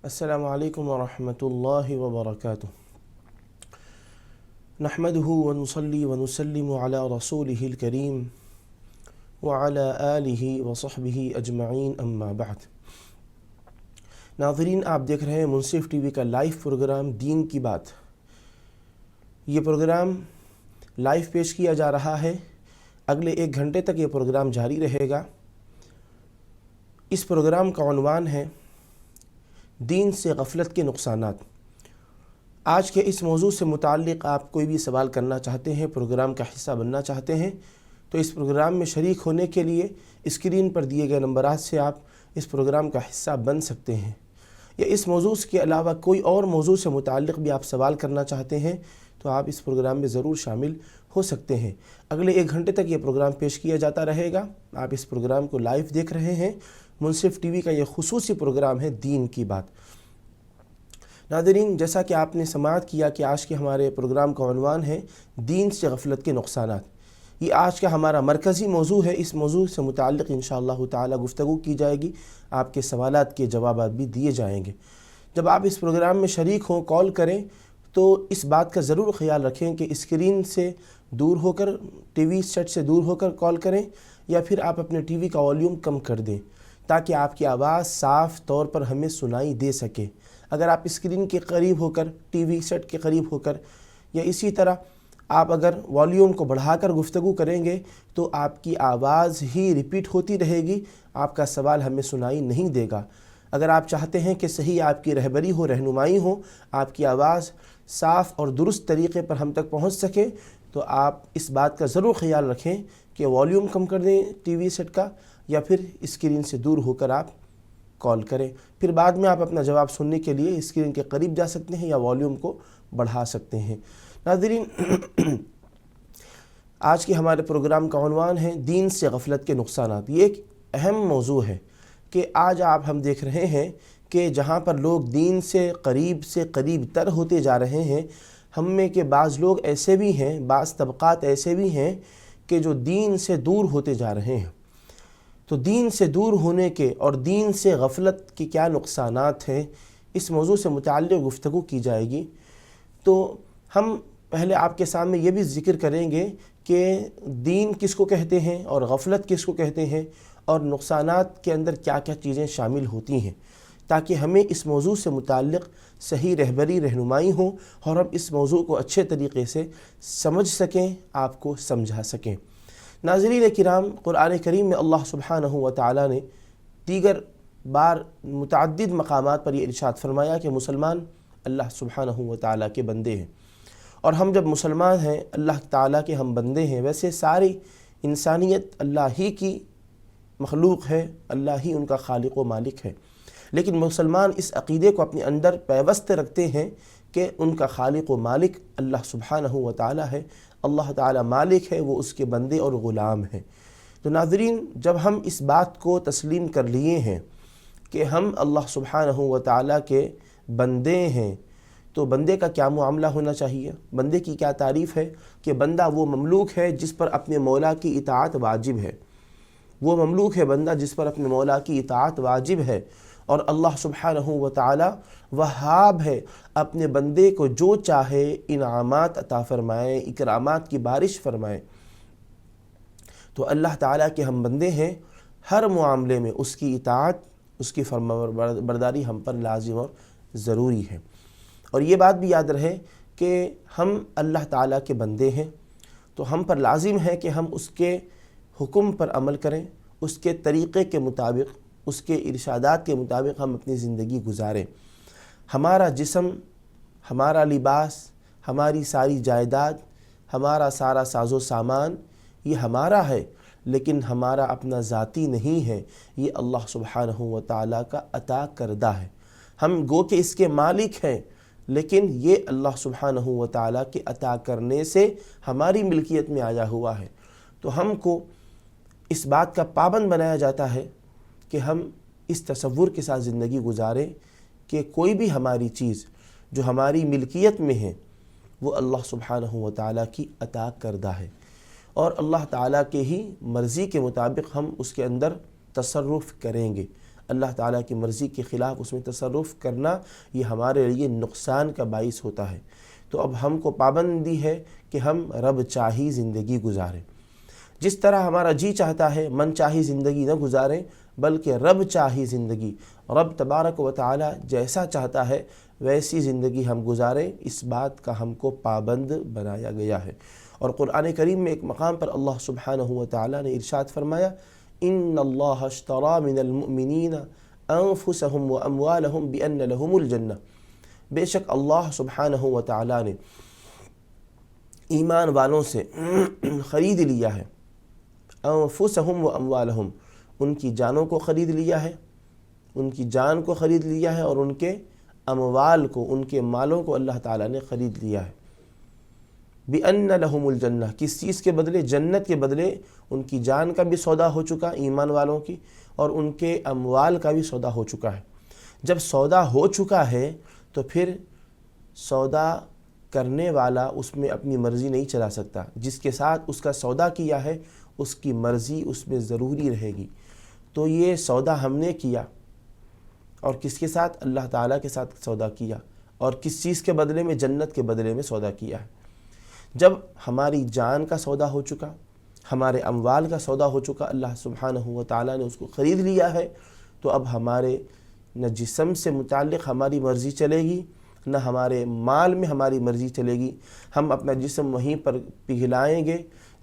السلام علیکم ورحمۃ اللہ وبرکاتہ۔ نحمده ونصلی ونسلم علی رسولہ الکریم وعلی آلہ وصحبہ اجمعین، اما بعد۔ ناظرین، آپ دیکھ رہے ہیں منصف ٹی وی کا لائیو پروگرام دین کی بات۔ یہ پروگرام لائیو پیش کیا جا رہا ہے، اگلے 1 گھنٹے تک یہ پروگرام جاری رہے گا۔ اس پروگرام کا عنوان ہے دین سے غفلت کے نقصانات۔ آج کے اس موضوع سے متعلق آپ کوئی بھی سوال کرنا چاہتے ہیں، پروگرام کا حصہ بننا چاہتے ہیں، تو اس پروگرام میں شریک ہونے کے لیے اسکرین پر دیے گئے نمبرات سے آپ اس پروگرام کا حصہ بن سکتے ہیں۔ یا اس موضوع کے علاوہ کوئی اور موضوع سے متعلق بھی آپ سوال کرنا چاہتے ہیں تو آپ اس پروگرام میں ضرور شامل ہو سکتے ہیں۔ اگلے 1 گھنٹے تک یہ پروگرام پیش کیا جاتا رہے گا۔ آپ اس پروگرام کو لائیو دیکھ رہے ہیں۔ منصف ٹی وی کا یہ خصوصی پروگرام ہے دین کی بات۔ ناظرین، جیسا کہ آپ نے سماعت کیا کہ آج کے ہمارے پروگرام کا عنوان ہے دین سے غفلت کے نقصانات۔ یہ آج کا ہمارا مرکزی موضوع ہے۔ اس موضوع سے متعلق انشاءاللہ تعالی گفتگو کی جائے گی، آپ کے سوالات کے جوابات بھی دیے جائیں گے۔ جب آپ اس پروگرام میں شریک ہوں، کال کریں تو اس بات کا ضرور خیال رکھیں کہ اسکرین سے دور ہو کر، ٹی وی سیٹ سے دور ہو کر کال کریں، یا پھر آپ اپنے ٹی وی کا والیوم کم کر دیں تاکہ آپ کی آواز صاف طور پر ہمیں سنائی دے سکے۔ اگر آپ اسکرین کے قریب ہو کر، ٹی وی سیٹ کے قریب ہو کر، یا اسی طرح آپ اگر والیوم کو بڑھا کر گفتگو کریں گے تو آپ کی آواز ہی ریپیٹ ہوتی رہے گی، آپ کا سوال ہمیں سنائی نہیں دے گا۔ اگر آپ چاہتے ہیں کہ صحیح آپ کی رہبری ہو، رہنمائی ہو، آپ کی آواز صاف اور درست طریقے پر ہم تک پہنچ سکے، تو آپ اس بات کا ضرور خیال رکھیں کہ والیوم کم کر دیں ٹی وی سیٹ کا، یا پھر اسکرین سے دور ہو کر آپ کال کریں۔ پھر بعد میں آپ اپنا جواب سننے کے لیے اسکرین کے قریب جا سکتے ہیں یا والیوم کو بڑھا سکتے ہیں۔ ناظرین، آج کے ہمارے پروگرام کا عنوان ہے دین سے غفلت کے نقصانات۔ یہ ایک اہم موضوع ہے کہ آج ہم دیکھ رہے ہیں کہ جہاں پر لوگ دین سے قریب تر ہوتے جا رہے ہیں، ہم میں کے بعض لوگ ایسے بھی ہیں، بعض طبقات ایسے بھی ہیں کہ جو دین سے دور ہوتے جا رہے ہیں۔ تو دین سے دور ہونے کے اور دین سے غفلت کے کیا نقصانات ہیں، اس موضوع سے متعلق گفتگو کی جائے گی۔ تو ہم پہلے آپ کے سامنے یہ بھی ذکر کریں گے کہ دین کس کو کہتے ہیں اور غفلت کس کو کہتے ہیں، اور نقصانات کے اندر کیا کیا چیزیں شامل ہوتی ہیں، تاکہ ہمیں اس موضوع سے متعلق صحیح رہبری، رہنمائی ہو اور ہم اس موضوع کو اچھے طریقے سے سمجھ سکیں، آپ کو سمجھا سکیں۔ ناظرین کرام، قرآن کریم میں اللہ سبحانہ و تعالی نے دیگر بار متعدد مقامات پر یہ ارشاد فرمایا کہ مسلمان اللہ سبحانہ و تعالی کے بندے ہیں، اور ہم جب مسلمان ہیں، اللہ تعالی کے ہم بندے ہیں، ویسے ساری انسانیت اللہ ہی کی مخلوق ہے، اللہ ہی ان کا خالق و مالک ہے، لیکن مسلمان اس عقیدے کو اپنے اندر پیوست رکھتے ہیں کہ ان کا خالق و مالک اللہ سبحانہ و تعالی ہے، اللہ تعالی مالک ہے، وہ اس کے بندے اور غلام ہیں۔ تو ناظرین، جب ہم اس بات کو تسلیم کر لیے ہیں کہ ہم اللہ سبحانہ و تعالی کے بندے ہیں، تو بندے کا کیا معاملہ ہونا چاہیے؟ بندے کی کیا تعریف ہے کہ بندہ وہ مملوک ہے جس پر اپنے مولا کی اطاعت واجب ہے۔ وہ مملوک ہے بندہ جس پر اپنے مولا کی اطاعت واجب ہے، اور اللہ سبحانہ و تعالی وہاب ہے، اپنے بندے کو جو چاہے انعامات عطا فرمائے، اکرامات کی بارش فرمائے۔ تو اللہ تعالیٰ کے ہم بندے ہیں، ہر معاملے میں اس کی اطاعت، اس کی فرمانبرداری ہم پر لازم اور ضروری ہے۔ اور یہ بات بھی یاد رہے کہ ہم اللہ تعالیٰ کے بندے ہیں، تو ہم پر لازم ہے کہ ہم اس کے حکم پر عمل کریں، اس کے طریقے کے مطابق، اس کے ارشادات کے مطابق ہم اپنی زندگی گزاریں۔ ہمارا جسم، ہمارا لباس، ہماری ساری جائیداد، ہمارا سارا ساز و سامان، یہ ہمارا ہے، لیکن ہمارا اپنا ذاتی نہیں ہے، یہ اللہ سبحانہ و تعالیٰ کا عطا کردہ ہے۔ ہم گو کہ اس کے مالک ہیں، لیکن یہ اللہ سبحانہ و تعالیٰ کے عطا کرنے سے ہماری ملکیت میں آیا ہوا ہے۔ تو ہم کو اس بات کا پابند بنایا جاتا ہے کہ ہم اس تصور کے ساتھ زندگی گزاریں کہ کوئی بھی ہماری چیز جو ہماری ملکیت میں ہے وہ اللہ سبحانہ و تعالیٰ کی عطا کردہ ہے، اور اللہ تعالیٰ کے ہی مرضی کے مطابق ہم اس کے اندر تصرف کریں گے۔ اللہ تعالیٰ کی مرضی کے خلاف اس میں تصرف کرنا یہ ہمارے لیے نقصان کا باعث ہوتا ہے۔ تو اب ہم کو پابندی ہے کہ ہم رب چاہی زندگی گزاریں، جس طرح ہمارا جی چاہتا ہے من چاہی زندگی نہ گزاریں، بلکہ رب چاہی زندگی، رب تبارک و تعالی جیسا چاہتا ہے ویسی زندگی ہم گزاریں، اس بات کا ہم کو پابند بنایا گیا ہے۔ اور قرآن کریم میں ایک مقام پر اللہ سبحانہ و تعالی نے ارشاد فرمایا ان اللہ اشتری من المؤمنین انفسهم واموالهم بان لهم الجنہ، بے شک اللہ سبحانہ و تعالی نے ایمان والوں سے خرید لیا ہے، انفسهم واموالهم، ان کی جانوں کو خرید لیا ہے، ان کی جان کو خرید لیا ہے، اور ان کے اموال کو، ان کے مالوں کو اللہ تعالیٰ نے خرید لیا ہے۔ بِأَنَّ لَهُمُ الْجَنَّةِ، کس چیز کے بدلے؟ جنت کے بدلے ان کی جان کا بھی سودا ہو چکا ایمان والوں کی، اور ان کے اموال کا بھی سودا ہو چکا ہے۔ جب سودا ہو چکا ہے تو پھر سودا کرنے والا اس میں اپنی مرضی نہیں چلا سکتا، جس کے ساتھ اس کا سودا کیا ہے اس کی مرضی اس میں ضروری رہے گی۔ تو یہ سودا ہم نے کیا، اور کس کے ساتھ؟ اللہ تعالیٰ کے ساتھ سودا کیا، اور کس چیز کے بدلے میں؟ جنت کے بدلے میں سودا کیا ہے۔ جب ہماری جان کا سودا ہو چکا، ہمارے اموال کا سودا ہو چکا، اللہ سبحانہ و تعالیٰ نے اس کو خرید لیا ہے، تو اب ہمارے نہ جسم سے متعلق ہماری مرضی چلے گی، نہ ہمارے مال میں ہماری مرضی چلے گی۔ ہم اپنا جسم وہیں پر پگھلائیں گے،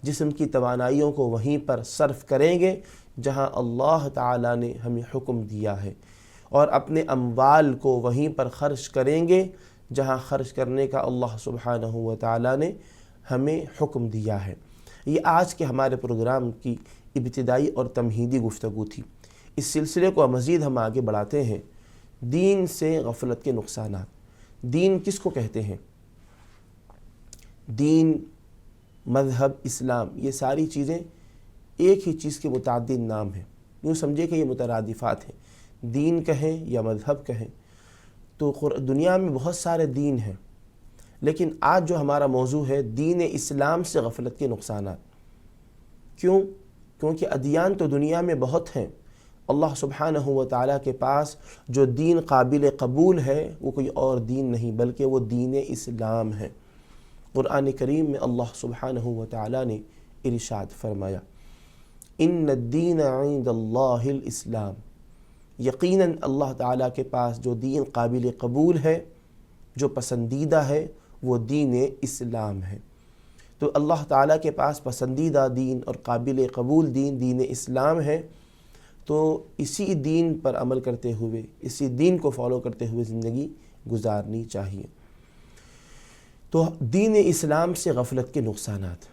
جسم کی توانائیوں کو وہیں پر صرف کریں گے جہاں اللہ تعالیٰ نے ہمیں حکم دیا ہے، اور اپنے اموال کو وہیں پر خرچ کریں گے جہاں خرچ کرنے کا اللہ سبحانہ و تعالیٰ نے ہمیں حکم دیا ہے۔ یہ آج کے ہمارے پروگرام کی ابتدائی اور تمہیدی گفتگو تھی۔ اس سلسلے کو مزید ہم آگے بڑھاتے ہیں۔ دین سے غفلت کے نقصانات۔ دین کس کو کہتے ہیں؟ دین، مذہب، اسلام، یہ ساری چیزیں ایک ہی چیز کے متعدد نام ہیں، یوں سمجھے کہ یہ مترادفات ہیں۔ دین کہیں یا مذہب کہیں تو دنیا میں بہت سارے دین ہیں، لیکن آج جو ہمارا موضوع ہے دین اسلام سے غفلت کے نقصانات۔ کیوں؟ کیونکہ ادیان تو دنیا میں بہت ہیں، اللہ سبحانہ و تعالیٰ کے پاس جو دین قابل قبول ہے وہ کوئی اور دین نہیں بلکہ وہ دین اسلام ہے۔ قرآن کریم میں اللہ سبحانہ و تعالیٰ نے ارشاد فرمایا ان الدین عند اللہ الاسلام، یقیناً اللہ تعالیٰ کے پاس جو دین قابل قبول ہے، جو پسندیدہ ہے، وہ دین اسلام ہے۔ تو اللہ تعالیٰ کے پاس پسندیدہ دین اور قابل قبول دین دین اسلام ہے، تو اسی دین پر عمل کرتے ہوئے، اسی دین کو فالو کرتے ہوئے زندگی گزارنی چاہیے۔ تو دین اسلام سے غفلت کے نقصانات۔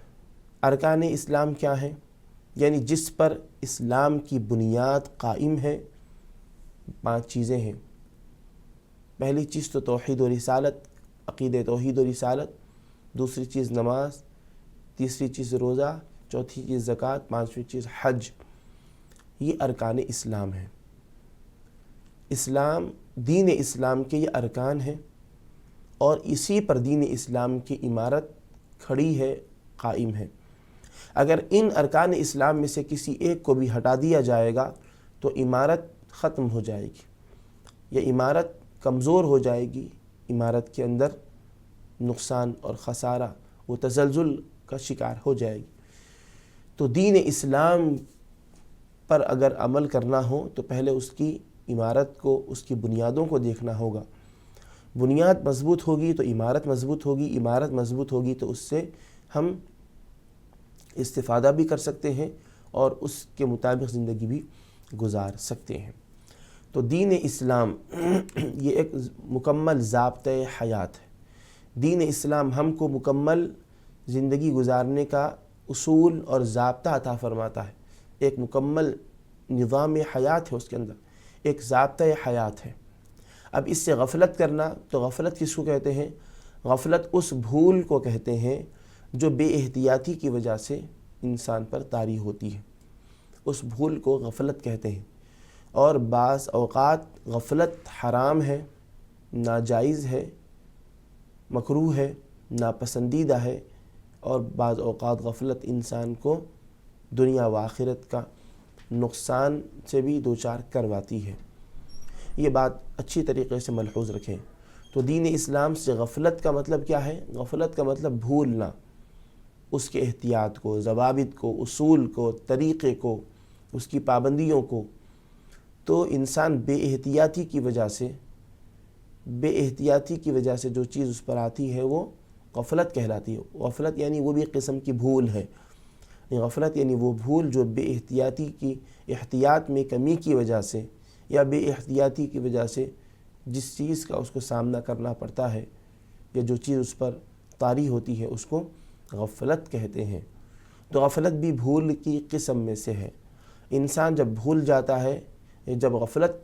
ارکان اسلام کیا ہیں؟ یعنی جس پر اسلام کی بنیاد قائم ہے، 5 چیزیں ہیں۔ پہلی چیز تو توحید و رسالت، عقید توحید و رسالت، دوسری چیز نماز، تیسری چیز روزہ، چوتھی چیز زکوٰۃ، 5ویں چیز حج۔ یہ ارکان اسلام ہیں۔ اسلام، دین اسلام کے یہ ارکان ہیں، اور اسی پر دین اسلام کی عمارت کھڑی ہے، قائم ہے۔ اگر ان ارکان اسلام میں سے کسی ایک کو بھی ہٹا دیا جائے گا تو عمارت ختم ہو جائے گی، یہ عمارت کمزور ہو جائے گی، عمارت کے اندر نقصان اور خسارہ، وہ تزلزل کا شکار ہو جائے گی۔ تو دین اسلام پر اگر عمل کرنا ہو تو پہلے اس کی عمارت کو، اس کی بنیادوں کو دیکھنا ہوگا۔ بنیاد مضبوط ہوگی تو عمارت مضبوط ہوگی، عمارت مضبوط ہوگی تو اس سے ہم استفادہ بھی کر سکتے ہیں اور اس کے مطابق زندگی بھی گزار سکتے ہیں۔ تو دین اسلام یہ ایک مکمل ضابطۂ حیات ہے۔ دین اسلام ہم کو مکمل زندگی گزارنے کا اصول اور ضابطہ عطا فرماتا ہے، ایک مکمل نظام حیات ہے، اس کے اندر ایک ضابطۂ حیات ہے۔ اب اس سے غفلت کرنا، تو غفلت کس کو کہتے ہیں؟ غفلت اس بھول کو کہتے ہیں جو بے احتیاطی کی وجہ سے انسان پر طاری ہوتی ہے، اس بھول کو غفلت کہتے ہیں۔ اور بعض اوقات غفلت حرام ہے، ناجائز ہے، مکروہ ہے، ناپسندیدہ ہے، اور بعض اوقات غفلت انسان کو دنیا و آخرت کا نقصان سے بھی دوچار کرواتی ہے۔ یہ بات اچھی طریقے سے ملحوظ رکھیں۔ تو دین اسلام سے غفلت کا مطلب کیا ہے؟ غفلت کا مطلب بھولنا، اس کے احتیاط کو، ضوابط کو، اصول کو، طریقے کو، اس کی پابندیوں کو۔ تو انسان بے احتیاطی کی وجہ سے جو چیز اس پر آتی ہے وہ غفلت کہلاتی ہے۔ غفلت یعنی وہ بھی قسم کی بھول ہے۔ غفلت یعنی وہ بھول جو بے احتیاطی کی احتیاط میں کمی کی وجہ سے یا بے احتیاطی کی وجہ سے جس چیز کا اس کو سامنا کرنا پڑتا ہے یا جو چیز اس پر طاری ہوتی ہے اس کو غفلت کہتے ہیں۔ تو غفلت بھی بھول کی قسم میں سے ہے۔ انسان جب بھول جاتا ہے، جب غفلت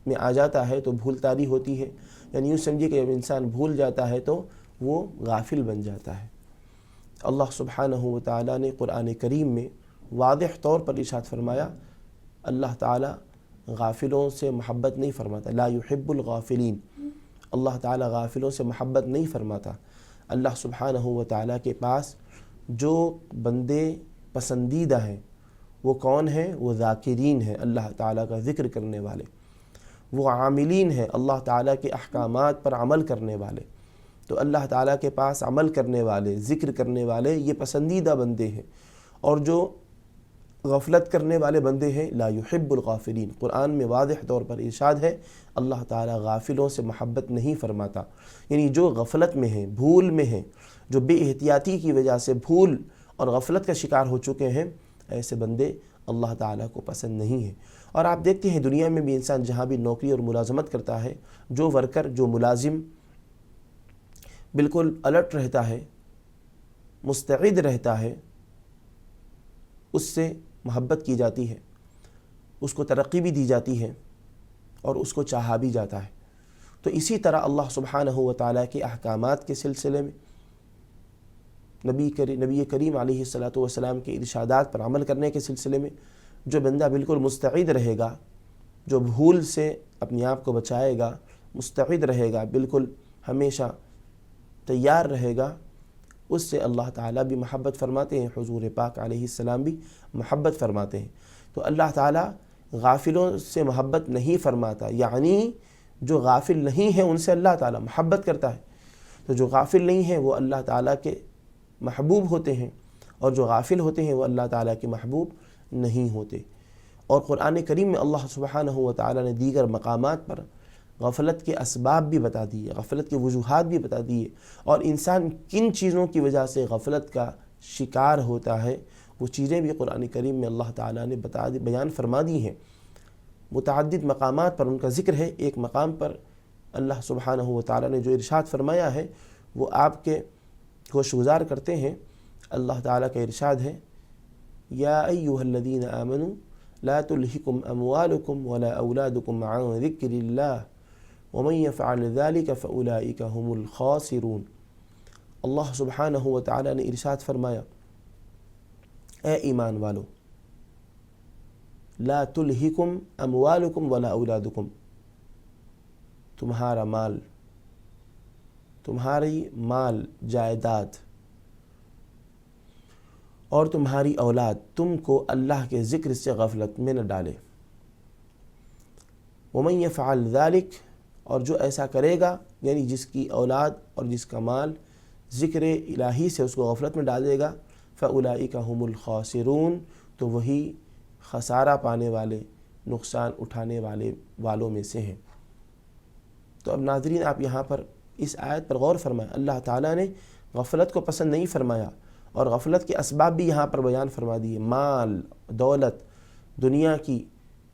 میں آ جاتا ہے تو بھول طاری ہوتی ہے، یعنی یوں سمجھیے کہ جب انسان بھول جاتا ہے تو وہ غافل بن جاتا ہے۔ اللہ سبحانہ و تعالیٰ نے قرآن کریم میں واضح طور پر ارشاد فرمایا، اللہ تعالیٰ غافلوں سے محبت نہیں فرماتا، لا يحب الغافلین، اللہ تعالیٰ غافلوں سے محبت نہیں فرماتا۔ اللہ سبحانہ و تعالیٰ کے پاس جو بندے پسندیدہ ہیں وہ کون ہیں؟ وہ ذاکرین ہیں، اللہ تعالیٰ کا ذکر کرنے والے، وہ عاملین ہیں، اللہ تعالیٰ کے احکامات پر عمل کرنے والے۔ تو اللہ تعالیٰ کے پاس عمل کرنے والے، ذکر کرنے والے یہ پسندیدہ بندے ہیں، اور جو غفلت کرنے والے بندے ہیں لا يحب الغافلین۔ قرآن میں واضح طور پر ارشاد ہے اللہ تعالیٰ غافلوں سے محبت نہیں فرماتا، یعنی جو غفلت میں ہیں، بھول میں ہیں، جو بے احتیاطی کی وجہ سے بھول اور غفلت کا شکار ہو چکے ہیں، ایسے بندے اللہ تعالیٰ کو پسند نہیں ہیں۔ اور آپ دیکھتے ہیں دنیا میں بھی انسان جہاں بھی نوکری اور ملازمت کرتا ہے، جو ورکر، جو ملازم بالکل الرٹ رہتا ہے، مستعد رہتا ہے، اس سے محبت کی جاتی ہے، اس کو ترقی بھی دی جاتی ہے اور اس کو چاہا بھی جاتا ہے۔ تو اسی طرح اللہ سبحانہ و تعالیٰ کے احکامات کے سلسلے میں، نبی کریم علیہ السلام کے ارشادات پر عمل کرنے کے سلسلے میں جو بندہ بالکل مستعد رہے گا، جو بھول سے اپنے آپ کو بچائے گا، مستعد رہے گا، بالکل ہمیشہ تیار رہے گا، اس سے اللہ تعالیٰ بھی محبت فرماتے ہیں، حضور پاک علیہ السلام بھی محبت فرماتے ہیں۔ تو اللہ تعالیٰ غافلوں سے محبت نہیں فرماتا، یعنی جو غافل نہیں ہیں ان سے اللہ تعالیٰ محبت کرتا ہے۔ تو جو غافل نہیں ہیں وہ اللہ تعالیٰ کے محبوب ہوتے ہیں، اور جو غافل ہوتے ہیں وہ اللہ تعالیٰ کے محبوب نہیں ہوتے۔ اور قرآن کریم میں اللہ سبحانہ و تعالیٰ نے دیگر مقامات پر غفلت کے اسباب بھی بتا دیے، غفلت کے وجوہات بھی بتا دیے، اور انسان کن چیزوں کی وجہ سے غفلت کا شکار ہوتا ہے وہ چیزیں بھی قرآن کریم میں اللہ تعالیٰ نے بیان فرما دی ہیں۔ متعدد مقامات پر ان کا ذکر ہے۔ ایک مقام پر اللہ سبحانہ و تعالیٰ نے جو ارشاد فرمایا ہے وہ آپ کے گوشگزار کرتے ہیں۔ اللہ تعالیٰ کا ارشاد ہے، یا ایھا الذین آمنوا لا تلہکم اموالکم ولا اولادکم عن ذکر اللہ ومن یفعل ذلک فاولئک هم الخاسرون۔ اللہ سبحانہ و تعالیٰ نے ارشاد فرمایا، اے ایمان والو، لا تلہکم اموالکم ولا اولادکم، تمہارا مال، تمہاری مال جائیداد اور تمہاری اولاد تم کو اللہ کے ذکر سے غفلت میں نہ ڈالے۔ ومن یفعل ذلک، اور جو ایسا کرے گا، یعنی جس کی اولاد اور جس کا مال ذکر الہی سے اس کو غفلت میں ڈالے گا، فاولئک هم الخاسرون، تو وہی خسارہ پانے والے، نقصان اٹھانے والوں میں سے ہیں۔ تو اب ناظرین آپ یہاں پر اس آیت پر غور فرمائیں، اللہ تعالیٰ نے غفلت کو پسند نہیں فرمایا، اور غفلت کے اسباب بھی یہاں پر بیان فرما دیے۔ مال، دولت، دنیا کی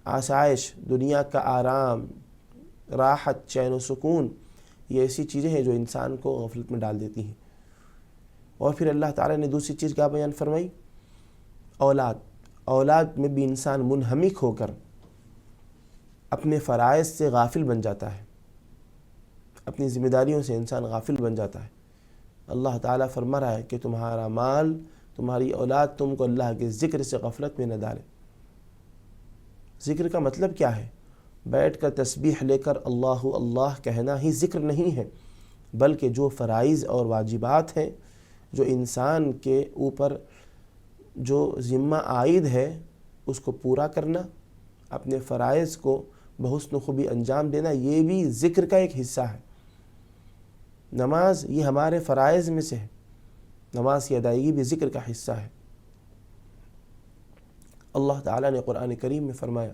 آسائش، دنیا کا آرام، راحت، چین و سکون، یہ ایسی چیزیں ہیں جو انسان کو غفلت میں ڈال دیتی ہیں۔ اور پھر اللہ تعالیٰ نے دوسری چیز کیا بیان فرمائی؟ اولاد میں بھی انسان منہمک ہو کر اپنے فرائض سے غافل بن جاتا ہے، اپنی ذمہ داریوں سے انسان غافل بن جاتا ہے۔ اللہ تعالیٰ فرما رہا ہے کہ تمہارا مال، تمہاری اولاد تم کو اللہ کے ذکر سے غفلت میں نہ ڈالے۔ ذکر کا مطلب کیا ہے؟ بیٹھ کر تسبیح لے کر اللہ اللہ کہنا ہی ذکر نہیں ہے، بلکہ جو فرائض اور واجبات ہیں، جو انسان کے اوپر جو ذمہ عائد ہے، اس کو پورا کرنا، اپنے فرائض کو بحسن و خوبی انجام دینا، یہ بھی ذکر کا ایک حصہ ہے۔ نماز یہ ہمارے فرائض میں سے ہے، نماز کی ادائیگی بھی ذکر کا حصہ ہے۔ اللہ تعالیٰ نے قرآن کریم میں فرمایا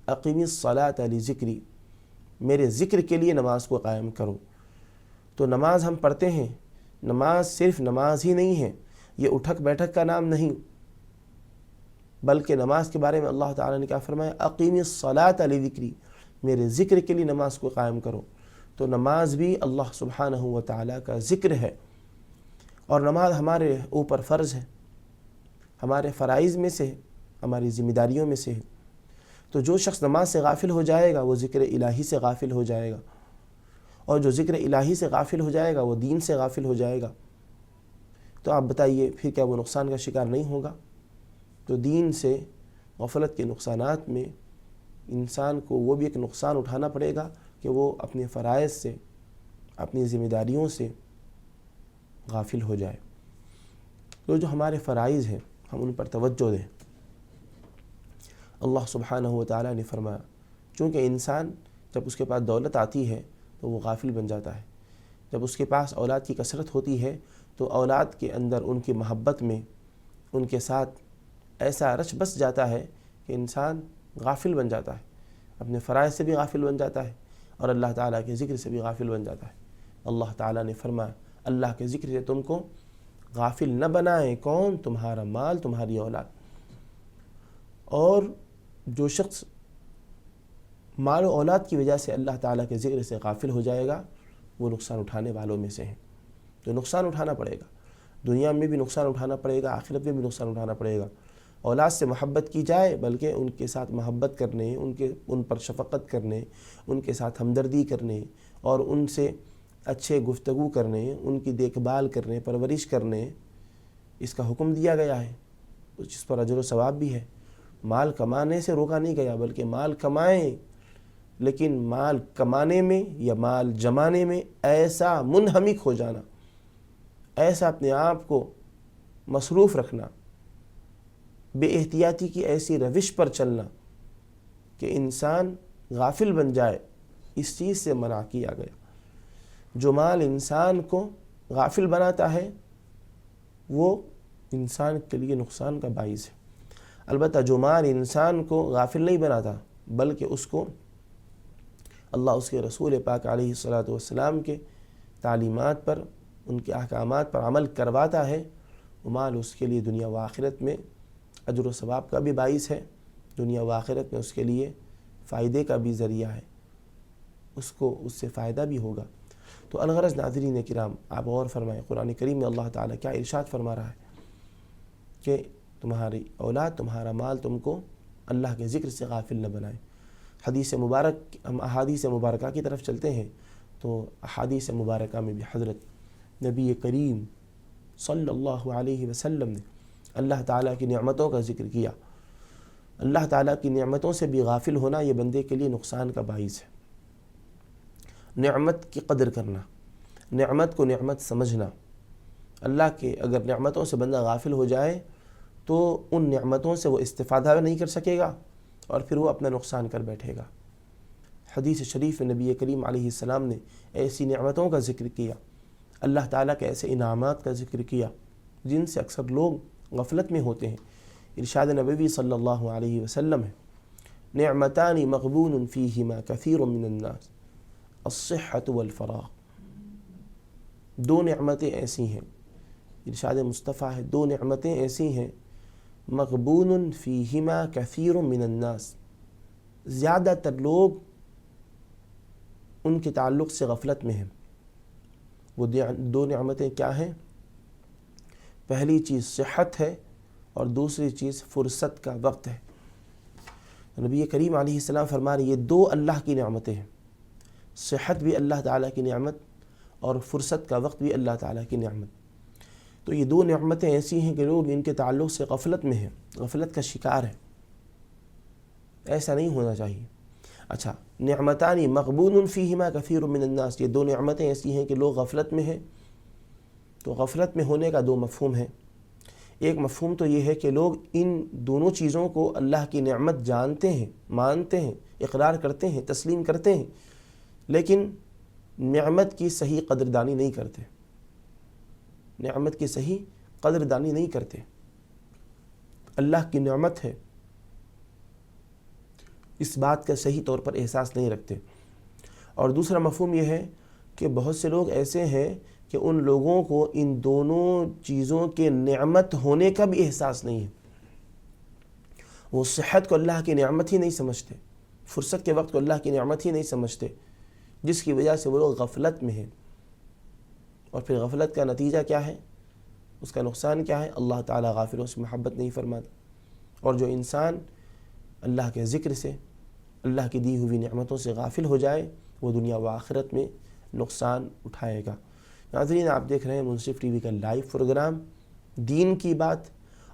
اقیم الصلاۃ لذکری، میرے ذکر کے لیے نماز کو قائم کرو۔ تو نماز ہم پڑھتے ہیں، نماز صرف نماز ہی نہیں ہے، یہ اٹھک بیٹھک کا نام نہیں، بلکہ نماز کے بارے میں اللہ تعالیٰ نے کیا فرمایا اقیم الصلاۃ لذکری، میرے ذکر کے لیے نماز کو قائم کرو۔ تو نماز بھی اللہ سبحانہ و تعالیٰ کا ذکر ہے، اور نماز ہمارے اوپر فرض ہے، ہمارے فرائض میں سے ہے، ہماری ذمہ داریوں میں سے ہے۔ تو جو شخص نماز سے غافل ہو جائے گا وہ ذکر الہی سے غافل ہو جائے گا، اور جو ذکر الہی سے غافل ہو جائے گا وہ دین سے غافل ہو جائے گا۔ تو آپ بتائیے پھر کیا وہ نقصان کا شکار نہیں ہوگا؟ تو دین سے غفلت کے نقصانات میں انسان کو وہ بھی ایک نقصان اٹھانا پڑے گا کہ وہ اپنے فرائض سے، اپنی ذمہ داریوں سے غافل ہو جائے۔ تو جو ہمارے فرائض ہیں ہم ان پر توجہ دیں۔ اللہ سبحانہ و تعالیٰ نے فرمایا چونکہ انسان جب اس کے پاس دولت آتی ہے تو وہ غافل بن جاتا ہے، جب اس کے پاس اولاد کی کثرت ہوتی ہے تو اولاد کے اندر ان کی محبت میں ان کے ساتھ ایسا رچ بس جاتا ہے کہ انسان غافل بن جاتا ہے، اپنے فرائض سے بھی غافل بن جاتا ہے اور اللہ تعالیٰ کے ذکر سے بھی غافل بن جاتا ہے۔ اللہ تعالیٰ نے فرمایا اللہ کے ذکر سے تم کو غافل نہ بنائیں، کون؟ تمہارا مال، تمہاری اولاد۔ اور جو شخص مال و اولاد کی وجہ سے اللہ تعالیٰ کے ذکر سے غافل ہو جائے گا وہ نقصان اٹھانے والوں میں سے ہیں۔ تو نقصان اٹھانا پڑے گا، دنیا میں بھی نقصان اٹھانا پڑے گا، آخرت میں بھی نقصان اٹھانا پڑے گا۔ اولاد سے محبت کی جائے بلکہ ان کے ساتھ محبت کرنے، ان پر شفقت کرنے، ان کے ساتھ ہمدردی کرنے اور ان سے اچھے گفتگو کرنے، ان کی دیکھ بھال کرنے، پرورش کرنے، اس کا حکم دیا گیا ہے، جس پر اجر و ثواب بھی ہے۔ مال کمانے سے روکا نہیں گیا بلکہ مال کمائیں، لیکن مال کمانے میں یا مال جمانے میں ایسا منہمک ہو جانا، ایسا اپنے آپ کو مصروف رکھنا، بے احتیاطی کی ایسی روش پر چلنا کہ انسان غافل بن جائے، اس چیز سے منع کیا گیا۔ جو مال انسان کو غافل بناتا ہے وہ انسان کے لیے نقصان کا باعث ہے۔ البتہ جو مال انسان کو غافل نہیں بناتا بلکہ اس کو اللہ اس کے رسول پاک علیہ الصلاۃ والسلام کے تعلیمات پر، ان کے احکامات پر عمل کرواتا ہے، وہ مال اس کے لیے دنیا و آخرت میں اجر و ثواب کا بھی باعث ہے، دنیا و آخرت میں اس کے لیے فائدے کا بھی ذریعہ ہے، اس کو اس سے فائدہ بھی ہوگا۔ تو الغرض ناظرین کرام آپ غور فرمائیں، قرآن کریم میں اللہ تعالیٰ کیا ارشاد فرما رہا ہے کہ تمہاری اولاد، تمہارا مال تم کو اللہ کے ذکر سے غافل نہ بنائے۔ حدیث مبارک، ہم احادیث مبارکہ کی طرف چلتے ہیں تو احادیث مبارکہ میں بھی حضرت نبی کریم صلی اللہ علیہ وسلم نے اللہ تعالیٰ کی نعمتوں کا ذکر کیا۔ اللہ تعالیٰ کی نعمتوں سے بھی غافل ہونا یہ بندے کے لیے نقصان کا باعث ہے۔ نعمت کی قدر کرنا، نعمت کو نعمت سمجھنا، اللہ کے اگر نعمتوں سے بندہ غافل ہو جائے تو ان نعمتوں سے وہ استفادہ نہیں کر سکے گا اور پھر وہ اپنا نقصان کر بیٹھے گا۔ حدیث شریف میں نبی کریم علیہ السلام نے ایسی نعمتوں کا ذکر کیا، اللہ تعالیٰ کے ایسے انعامات کا ذکر کیا جن سے اکثر لوگ غفلت میں ہوتے ہیں۔ ارشاد نبوی صلی اللہ علیہ وسلم ہے نعمتان مغبون فیہما کثیر من الناس الصحۃ والفراغ۔ دو نعمتیں ایسی ہیں، ارشاد مصطفیٰ ہے دو نعمتیں ایسی ہیں مغبون فیہما کثیر من الناس، زیادہ تر لوگ ان کے تعلق سے غفلت میں ہیں۔ وہ دو نعمتیں کیا ہیں؟ پہلی چیز صحت ہے اور دوسری چیز فرصت کا وقت ہے۔ نبی کریم علیہ السلام فرما رہے یہ دو اللہ کی نعمتیں ہیں، صحت بھی اللہ تعالیٰ کی نعمت اور فرصت کا وقت بھی اللہ تعالیٰ کی نعمت۔ تو یہ دو نعمتیں ایسی ہیں کہ لوگ ان کے تعلق سے غفلت میں ہیں، غفلت کا شکار ہے، ایسا نہیں ہونا چاہیے۔ اچھا، نعمتان مغبون فیہما کثیر من الناس، یہ دو نعمتیں ایسی ہیں کہ لوگ غفلت میں ہیں۔ تو غفلت میں ہونے کا دو مفہوم ہے۔ ایک مفہوم تو یہ ہے کہ لوگ ان دونوں چیزوں کو اللہ کی نعمت جانتے ہیں، مانتے ہیں، اقرار کرتے ہیں، تسلیم کرتے ہیں، لیکن نعمت کی صحیح قدردانی نہیں کرتے، نعمت کی صحیح قدردانی نہیں کرتے۔ اللہ کی نعمت ہے، اس بات کا صحیح طور پر احساس نہیں رکھتے۔ اور دوسرا مفہوم یہ ہے کہ بہت سے لوگ ایسے ہیں کہ ان لوگوں کو ان دونوں چیزوں کے نعمت ہونے کا بھی احساس نہیں ہے۔ وہ صحت کو اللہ کی نعمت ہی نہیں سمجھتے، فرصت کے وقت کو اللہ کی نعمت ہی نہیں سمجھتے، جس کی وجہ سے وہ لوگ غفلت میں ہیں۔ اور پھر غفلت کا نتیجہ کیا ہے، اس کا نقصان کیا ہے؟ اللہ تعالیٰ غافلوں سے محبت نہیں فرماتا۔ اور جو انسان اللہ کے ذکر سے، اللہ کی دی ہوئی نعمتوں سے غافل ہو جائے، وہ دنیا و آخرت میں نقصان اٹھائے گا۔ ناظرین، آپ دیکھ رہے ہیں منصف ٹی وی کا لائیو پروگرام دین کی بات،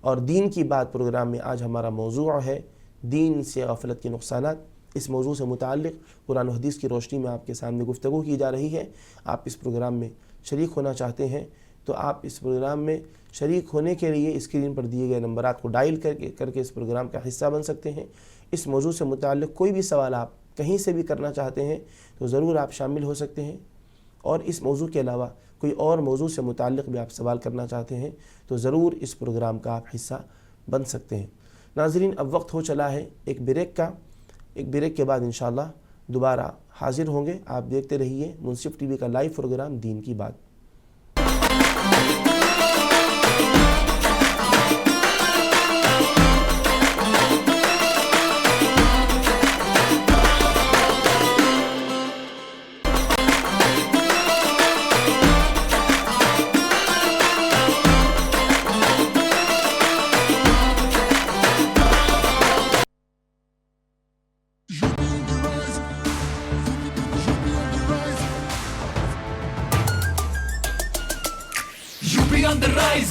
اور دین کی بات پروگرام میں آج ہمارا موضوع ہے دین سے غفلت کے نقصانات۔ اس موضوع سے متعلق قرآن و حدیث کی روشنی میں آپ کے سامنے گفتگو کی جا رہی ہے۔ آپ اس پروگرام میں شریک ہونا چاہتے ہیں تو آپ اس پروگرام میں شریک ہونے کے لیے اسکرین پر دیے گئے نمبرات کو ڈائل کر کے اس پروگرام کا حصہ بن سکتے ہیں۔ اس موضوع سے متعلق کوئی بھی سوال آپ کہیں سے بھی کرنا چاہتے ہیں تو ضرور آپ شامل ہو سکتے ہیں، اور اس موضوع کے علاوہ کوئی اور موضوع سے متعلق بھی آپ سوال کرنا چاہتے ہیں تو ضرور اس پروگرام کا آپ حصہ بن سکتے ہیں۔ ناظرین، اب وقت ہو چلا ہے ایک بریک کا۔ ایک بریک کے بعد انشاءاللہ دوبارہ حاضر ہوں گے۔ آپ دیکھتے رہیے منصف ٹی وی کا لائیو پروگرام دین کی بات۔ on the rise,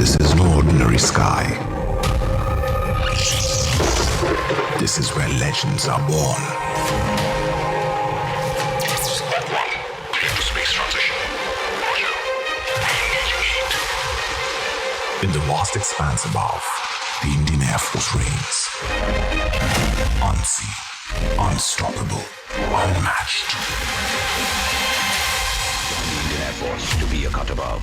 This is no ordinary sky. This is where legends are born. Space transition. In the vast expanse above, the Indian Air Force reigns. Unseen, unstoppable, unmatched. Indian Air Force to be a cut above.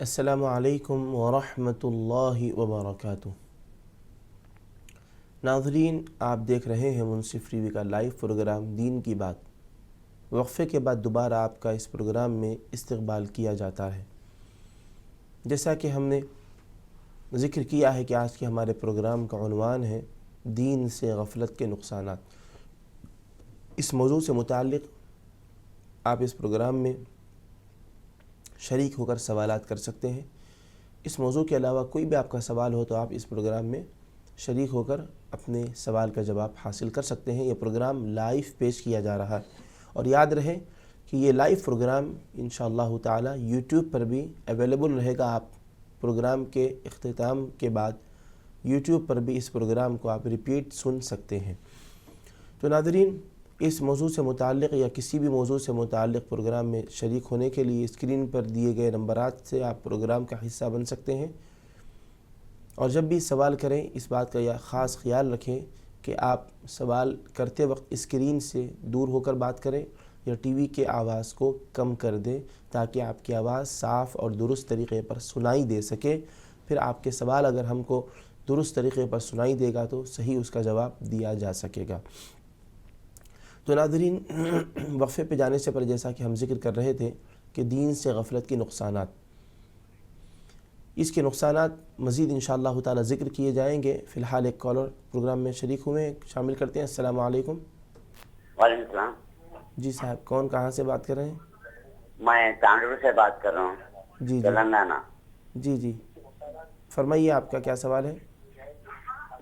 السلام علیکم ورحمۃ اللہ وبرکاتہ۔ ناظرین، آپ دیکھ رہے ہیں منصف T V کا لائیو پروگرام دین کی بات۔ وقفے کے بعد دوبارہ آپ کا اس پروگرام میں استقبال کیا جاتا ہے۔ جیسا کہ ہم نے ذکر کیا ہے کہ آج کے ہمارے پروگرام کا عنوان ہے دین سے غفلت کے نقصانات۔ اس موضوع سے متعلق آپ اس پروگرام میں شریک ہو کر سوالات کر سکتے ہیں۔ اس موضوع کے علاوہ کوئی بھی آپ کا سوال ہو تو آپ اس پروگرام میں شریک ہو کر اپنے سوال کا جواب حاصل کر سکتے ہیں۔ یہ پروگرام لائیو پیش کیا جا رہا ہے، اور یاد رہے کہ یہ لائیو پروگرام انشاءاللہ تعالی یوٹیوب پر بھی اویلیبل رہے گا۔ آپ پروگرام کے اختتام کے بعد یوٹیوب پر بھی اس پروگرام کو آپ ریپیٹ سن سکتے ہیں۔ تو ناظرین، اس موضوع سے متعلق یا کسی بھی موضوع سے متعلق پروگرام میں شریک ہونے کے لیے اسکرین پر دیے گئے نمبرات سے آپ پروگرام کا حصہ بن سکتے ہیں، اور جب بھی سوال کریں اس بات کا خاص خیال رکھیں کہ آپ سوال کرتے وقت اسکرین سے دور ہو کر بات کریں یا ٹی وی کے آواز کو کم کر دیں تاکہ آپ کی آواز صاف اور درست طریقے پر سنائی دے سکے۔ پھر آپ کے سوال اگر ہم کو درست طریقے پر سنائی دے گا تو صحیح اس کا جواب دیا جا سکے گا۔ تو ناظرین، وقفے پہ جانے سے پہلے جیسا کہ ہم ذکر کر رہے تھے کہ دین سے غفلت کے نقصانات، اس کے نقصانات مزید انشاءاللہ تعالی ذکر کیے جائیں گے۔ فی الحال ایک کالر پروگرام میں شریک ہوئے ہیں، شامل کرتے ہیں۔ السلام علیکم۔ وعلیکم السلام۔ جی صاحب، کون کہاں سے بات کر رہے ہیں؟ میں تانڈور سے بات کر رہا ہوں، جی تلنگانہ۔ جی فرمائیے، آپ کا کیا سوال ہے؟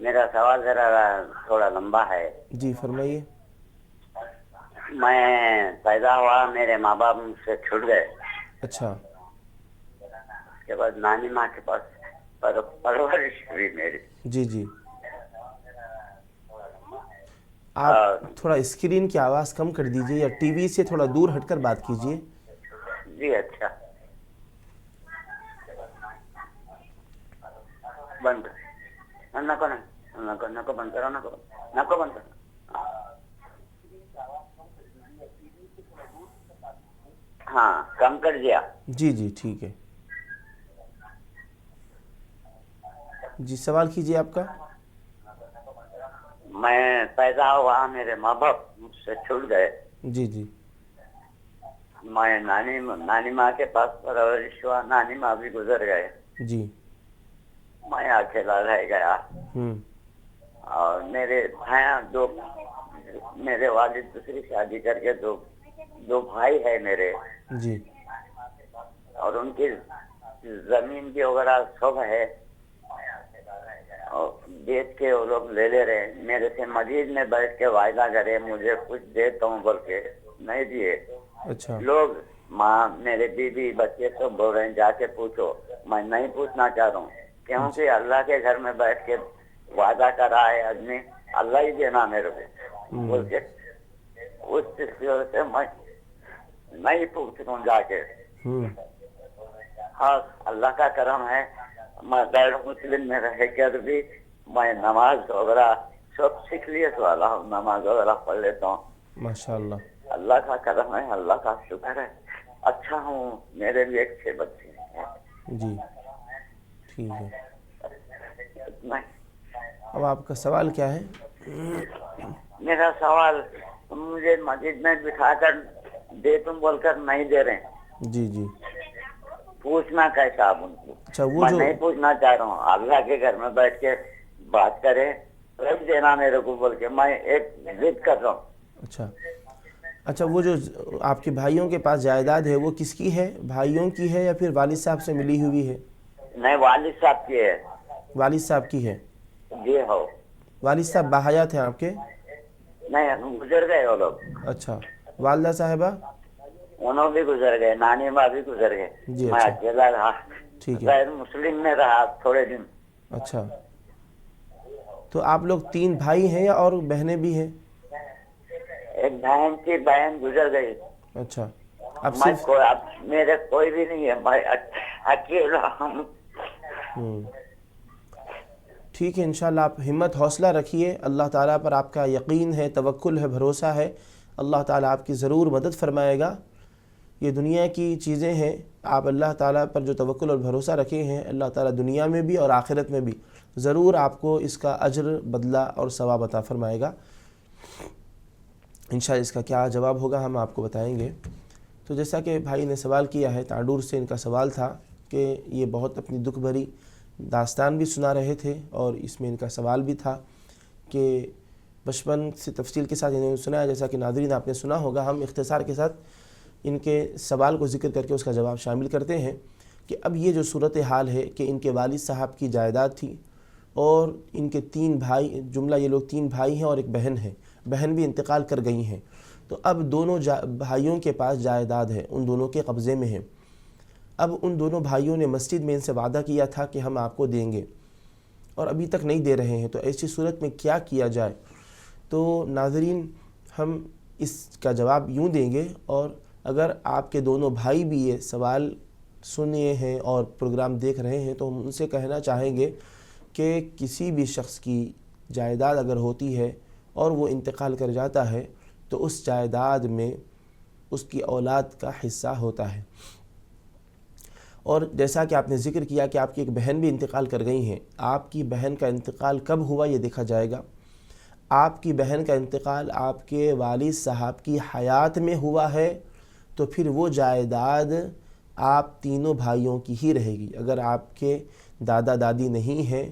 میرا سوال ذرا تھوڑا لمبا ہے۔ جی فرمائیے۔ میں پیدا ہوا، میرے ماں باپ مجھ سے چھوٹ گئے، اچھا، اس کے بعد نانی ماں کے پاس پرورش ہوئی میری۔ جی آپ تھوڑا اسکرین کی آواز کم کر دیجئے یا ٹی وی سے تھوڑا دور ہٹ کر بات کیجئے۔ جی اچھا، بند نکو بند کرو۔ ہاں، کم کر دیا۔ جی ٹھیک ہے۔ جی سوال کیجئے آپ کا۔ میں پیدا ہوا، میرے ماں باپ مجھ سے چھوٹ گئے، جی میں نانی ماں کے پاس پرورش ہوا، نانی ماں بھی گزر گئے، جی میں اکیلا رہ گیا۔ اور میرے بھائیاں دو، میرے والد دوسری شادی کر کے دو بھائی ہے میرے، جی اور ان کی زمین بھی وغیرہ سب ہے، اور بیچ کے وہ لوگ لے رہے۔ میرے سے مسجد میں بیٹھ کے وعدہ کرے مجھے کچھ دیتا ہوں بول کے، نہیں دیے۔ اچھا، لوگ ماں، میرے بیوی، بچے سب بول رہے ہیں جا کے پوچھو۔ میں نہیں پوچھنا چاہ رہا ہوں، کیونکہ اللہ کے گھر میں بیٹھ کے وعدہ کرا ہے آدمی، اللہ ہی دینا میرے کو بول کے، اس وجہ سے میں نہیں پوچھ رہا ہوں جا کے۔ ہاں، اللہ کا کرم ہے، میں غیر مسلم میں رہ کر بھی میں نماز وغیرہ سب سیکھ لیے، تو اللہ نماز وغیرہ پڑھ لیتا ہوں۔ ماشاءاللہ، اللہ کا کرم ہے، اللہ کا شکر ہے، اچھا ہوں۔ میرے بھی 6 بچے ہیں۔ جی ٹھیک ہے۔ اتنا ہی۔ اب آپ کا سوال کیا ہے؟ میرا سوال، مجھے مسجد میں بٹھا کر دے تم بول کر نہیں دے رہے، جی پوچھنا کیسا آپ ان کو؟ اچھا، وہ میں جو نہیں پوچھنا چاہ رہا ہوں، اللہ کے گھر میں بیٹھ کے بات کرے رکھ دینا میرے کو بول کے، میں ایک ضد کر رہا ہوں۔ اچھا، وہ جو آپ کے بھائیوں کے پاس جائیداد ہے وہ کس کی ہے؟ بھائیوں کی ہے یا پھر والد صاحب سے ملی ہوئی ہے؟ نہیں، والد صاحب کی ہے۔ والد صاحب کی ہے؟ جی ہو۔ والد صاحب باحیات ہیں آپ کے؟ نہیں، گزر گئے وہ لوگ۔ اچھا، والدہ صاحبہ؟ انہوں بھی گزر گئے، نانی ماں بھی گزر گئے، جی میں اچھا، اکیلا رہا، ٹھیک ہے۔ غیر مسلم میں رہا تھوڑے دن۔ اچھا، تو آپ لوگ 3 بھائی ہیں یا اور بہنیں بھی ہیں؟ ایک بہن کی بہن گزر گئی۔ اچھا، اب میں صرف اب میرے کوئی بھی نہیں ہے، میں اکیلا ہوں۔ ٹھیک ہے، انشاءاللہ آپ ہمت حوصلہ رکھیے، اللہ تعالیٰ پر آپ کا یقین ہے، توکل ہے، بھروسہ ہے، اللہ تعالیٰ آپ کی ضرور مدد فرمائے گا۔ یہ دنیا کی چیزیں ہیں، آپ اللہ تعالیٰ پر جو توکل اور بھروسہ رکھے ہیں، اللہ تعالیٰ دنیا میں بھی اور آخرت میں بھی ضرور آپ کو اس کا اجر، بدلہ اور ثواب عطا فرمائے گا۔ انشاءاللہ اس کا کیا جواب ہوگا ہم آپ کو بتائیں گے۔ تو جیسا کہ بھائی نے سوال کیا ہے، تانڈور سے ان کا سوال تھا کہ یہ بہت اپنی دکھ بھری داستان بھی سنا رہے تھے، اور اس میں ان کا سوال بھی تھا کہ بچپن سے تفصیل کے ساتھ انہوں نے سنا، جیسا کہ ناظرین آپ نے سنا ہوگا۔ ہم اختصار کے ساتھ ان کے سوال کو ذکر کر کے اس کا جواب شامل کرتے ہیں کہ اب یہ جو صورتحال ہے کہ ان کے والد صاحب کی جائیداد تھی، اور ان کے 3 بھائی، جملہ یہ لوگ 3 بھائی ہیں اور ایک بہن ہے، بہن بھی انتقال کر گئی ہیں، تو اب دونوں بھائیوں کے پاس جائیداد ہے، ان دونوں کے قبضے میں ہے۔ اب ان دونوں بھائیوں نے مسجد میں ان سے وعدہ کیا تھا کہ ہم آپ کو دیں گے، اور ابھی تک نہیں دے رہے ہیں، تو ایسی صورت میں کیا کیا جائے؟ تو ناظرین، ہم اس کا جواب یوں دیں گے، اور اگر آپ کے دونوں بھائی بھی یہ سوال سنے ہیں اور پروگرام دیکھ رہے ہیں تو ہم ان سے کہنا چاہیں گے کہ کسی بھی شخص کی جائیداد اگر ہوتی ہے اور وہ انتقال کر جاتا ہے تو اس جائیداد میں اس کی اولاد کا حصہ ہوتا ہے۔ اور جیسا کہ آپ نے ذکر کیا کہ آپ کی ایک بہن بھی انتقال کر گئی ہیں، آپ کی بہن کا انتقال کب ہوا یہ دیکھا جائے گا۔ آپ کی بہن کا انتقال آپ کے والد صاحب کی حیات میں ہوا ہے تو پھر وہ جائیداد آپ تینوں بھائیوں کی ہی رہے گی۔ اگر آپ کے دادا دادی نہیں ہیں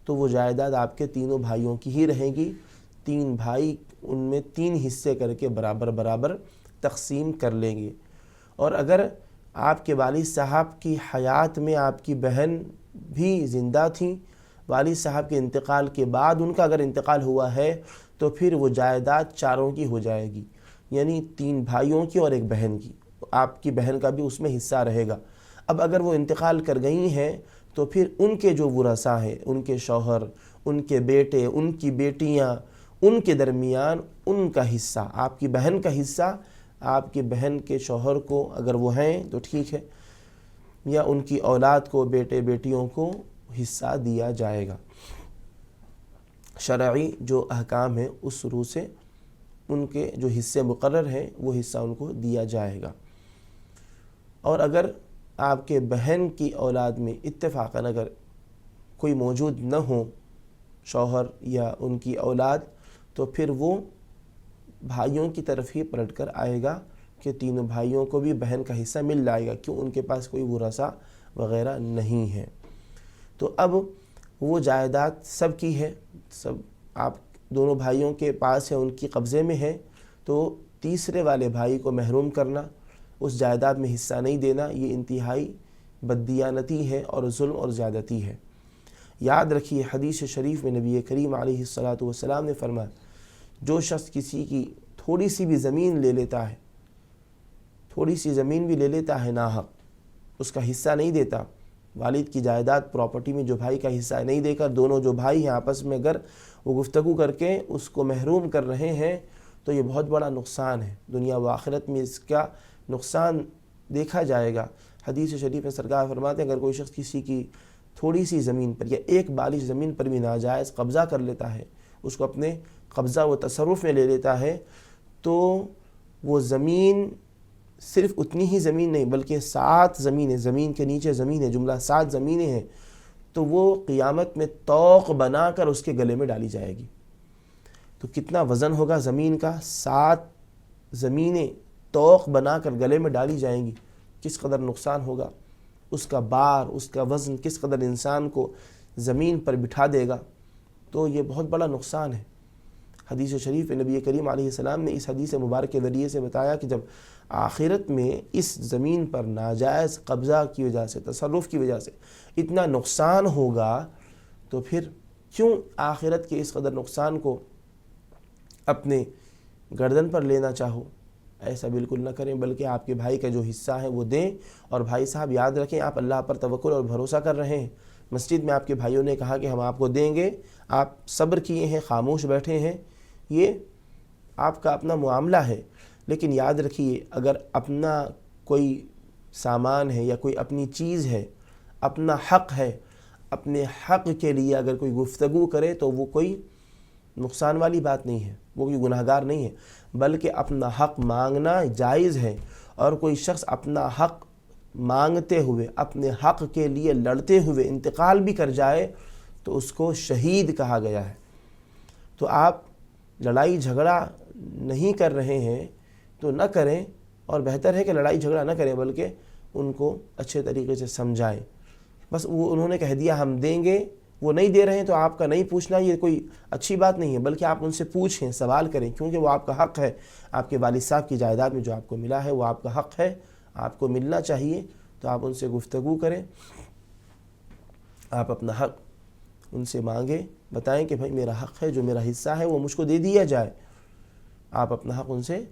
تو وہ جائیداد آپ کے تینوں بھائیوں کی ہی رہے گی۔ 3 بھائی ان میں 3 حصے کر کے برابر برابر تقسیم کر لیں گے۔ اور اگر آپ کے والد صاحب کی حیات میں آپ کی بہن بھی زندہ تھیں، والد صاحب کے انتقال کے بعد ان کا اگر انتقال ہوا ہے تو پھر وہ جائیداد چاروں کی ہو جائے گی، یعنی 3 بھائیوں کی اور ایک بہن کی، آپ کی بہن کا بھی اس میں حصہ رہے گا۔ اب اگر وہ انتقال کر گئی ہیں تو پھر ان کے جو ورثاء ہیں، ان کے شوہر، ان کے بیٹے، ان کی بیٹیاں، ان کے درمیان ان کا حصہ، آپ کی بہن کا حصہ آپ کی بہن کے شوہر کو اگر وہ ہیں تو ٹھیک ہے، یا ان کی اولاد کو، بیٹے بیٹیوں کو حصہ دیا جائے گا۔ شرعی جو احکام ہیں اس روح سے ان کے جو حصے مقرر ہیں وہ حصہ ان کو دیا جائے گا۔ اور اگر آپ کے بہن کی اولاد میں اتفاقاً اگر کوئی موجود نہ ہو، شوہر یا ان کی اولاد، تو پھر وہ بھائیوں کی طرف ہی پلٹ کر آئے گا کہ تینوں بھائیوں کو بھی بہن کا حصہ مل جائے گا، کیوں ان کے پاس کوئی ورثاء وغیرہ نہیں ہے۔ تو اب وہ جائیداد سب کی ہے، سب آپ دونوں بھائیوں کے پاس ہے، ان کی قبضے میں ہے، تو تیسرے والے بھائی کو محروم کرنا، اس جائیداد میں حصہ نہیں دینا، یہ انتہائی بددیانتی ہے اور ظلم اور زیادتی ہے۔ یاد رکھیے، حدیث شریف میں نبی کریم علیہ الصلاۃ نے فرمایا، جو شخص کسی کی تھوڑی سی بھی زمین لے لیتا ہے، تھوڑی سی زمین بھی لے لیتا ہے ناحق، اس کا حصہ نہیں دیتا، والد کی جائیداد پراپرٹی میں جو بھائی کا حصہ نہیں دے کر دونوں جو بھائی ہیں آپس میں اگر وہ گفتگو کر کے اس کو محروم کر رہے ہیں تو یہ بہت بڑا نقصان ہے، دنیا و آخرت میں اس کا نقصان دیکھا جائے گا۔ حدیث شریف میں سرکار فرماتے ہیں، اگر کوئی شخص کسی کی تھوڑی سی زمین پر یا ایک بالش زمین پر بھی ناجائز قبضہ کر لیتا ہے، اس کو اپنے قبضہ و تصرف میں لے لیتا ہے، تو وہ زمین صرف اتنی ہی زمین نہیں بلکہ 7 زمینیں، زمین کے نیچے زمین ہے، جملہ 7 زمینیں ہیں، تو وہ قیامت میں طوق بنا کر اس کے گلے میں ڈالی جائے گی۔ تو کتنا وزن ہوگا زمین کا؟ 7 زمینیں طوق بنا کر گلے میں ڈالی جائیں گی، کس قدر نقصان ہوگا، اس کا بار، اس کا وزن کس قدر انسان کو زمین پر بٹھا دے گا، تو یہ بہت بڑا نقصان ہے۔ حدیث شریف نبی کریم علیہ السلام نے اس حدیث مبارک کے ذریعے سے بتایا کہ جب آخرت میں اس زمین پر ناجائز قبضہ کی وجہ سے، تصرف کی وجہ سے اتنا نقصان ہوگا تو پھر کیوں آخرت کے اس قدر نقصان کو اپنے گردن پر لینا چاہو؟ ایسا بالکل نہ کریں، بلکہ آپ کے بھائی کا جو حصہ ہے وہ دیں۔ اور بھائی صاحب یاد رکھیں، آپ اللہ پر توکل اور بھروسہ کر رہے ہیں، مسجد میں آپ کے بھائیوں نے کہا کہ ہم آپ کو دیں گے، آپ صبر کیے ہیں، خاموش بیٹھے ہیں، یہ آپ کا اپنا معاملہ ہے، لیکن یاد رکھیے اگر اپنا کوئی سامان ہے یا کوئی اپنی چیز ہے، اپنا حق ہے، اپنے حق کے لیے اگر کوئی گفتگو کرے تو وہ کوئی نقصان والی بات نہیں ہے، وہ کوئی گناہگار نہیں ہے، بلکہ اپنا حق مانگنا جائز ہے۔ اور کوئی شخص اپنا حق مانگتے ہوئے، اپنے حق کے لیے لڑتے ہوئے انتقال بھی کر جائے تو اس کو شہید کہا گیا ہے۔ تو آپ لڑائی جھگڑا نہیں کر رہے ہیں تو نہ کریں، اور بہتر ہے کہ لڑائی جھگڑا نہ کریں بلکہ ان کو اچھے طریقے سے سمجھائیں۔ بس وہ انہوں نے کہہ دیا ہم دیں گے، وہ نہیں دے رہے ہیں تو آپ کا نہیں پوچھنا یہ کوئی اچھی بات نہیں ہے، بلکہ آپ ان سے پوچھیں، سوال کریں، کیونکہ وہ آپ کا حق ہے۔ آپ کے والد صاحب کی جائیداد میں جو آپ کو ملا ہے وہ آپ کا حق ہے، آپ کو ملنا چاہیے، تو آپ ان سے گفتگو کریں، آپ اپنا حق ان سے مانگیں، بتائیں کہ بھائی میرا حق ہے، جو میرا حصہ ہے وہ مجھ کو دے دیا جائے۔ آپ اپنا حق ان سے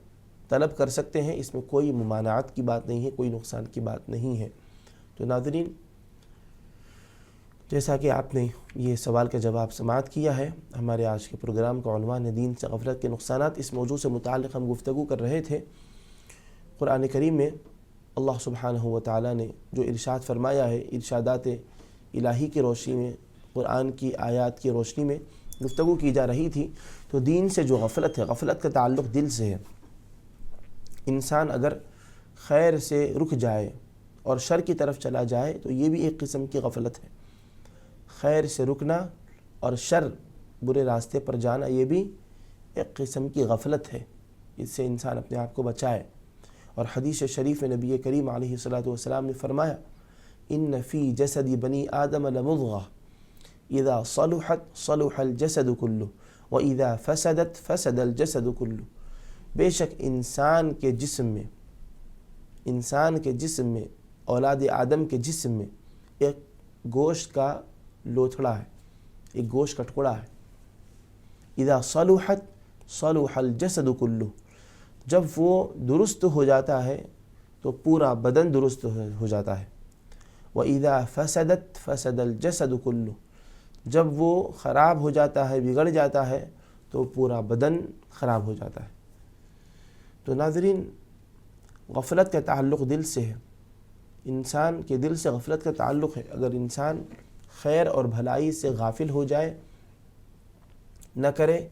طلب کر سکتے ہیں، اس میں کوئی ممانعت کی بات نہیں ہے، کوئی نقصان کی بات نہیں ہے۔ تو ناظرین، جیسا کہ آپ نے یہ سوال کا جواب سماعت کیا ہے، ہمارے آج کے پروگرام کا عنوان ہے دین سے غفلت کے نقصانات۔ اس موضوع سے متعلق ہم گفتگو کر رہے تھے۔ قرآن کریم میں اللہ سبحانہ و تعالیٰ نے جو ارشاد فرمایا ہے، ارشادات الہی کی روشنی میں، قرآن کی آیات کی روشنی میں گفتگو کی جا رہی تھی۔ تو دین سے جو غفلت ہے، غفلت کا تعلق دل سے ہے۔ انسان اگر خیر سے رک جائے اور شر کی طرف چلا جائے تو یہ بھی ایک قسم کی غفلت ہے۔ خیر سے رکنا اور شر، برے راستے پر جانا، یہ بھی ایک قسم کی غفلت ہے۔ اس سے انسان اپنے آپ کو بچائے۔ اور حدیث شریف میں نبی کریم علیہ الصلاۃ والسلام نے فرمایا، ان فی جسد بنی آدم لمضغہ اذا صلحت صلح الجسد کلہ واذا فسدت فسد الجسد کلہ۔ بے شک انسان کے جسم میں اولاد آدم کے جسم میں ایک گوشت کا لوتھڑا ہے، ایک گوشت کا ٹکڑا ہے۔ اذا صلحت صلح الجسد کلہ، جب وہ درست ہو جاتا ہے تو پورا بدن درست ہو جاتا ہے۔ وَإِذَا فَسَدَتْ فَسَدَ الْجَسَدُ كُلُّهُ، جب وہ خراب ہو جاتا ہے، بگڑ جاتا ہے تو پورا بدن خراب ہو جاتا ہے۔ تو ناظرین، غفلت کا تعلق دل سے ہے۔ انسان کے دل سے غفلت کا تعلق ہے۔ اگر انسان خیر اور بھلائی سے غافل ہو جائے، نہ کرے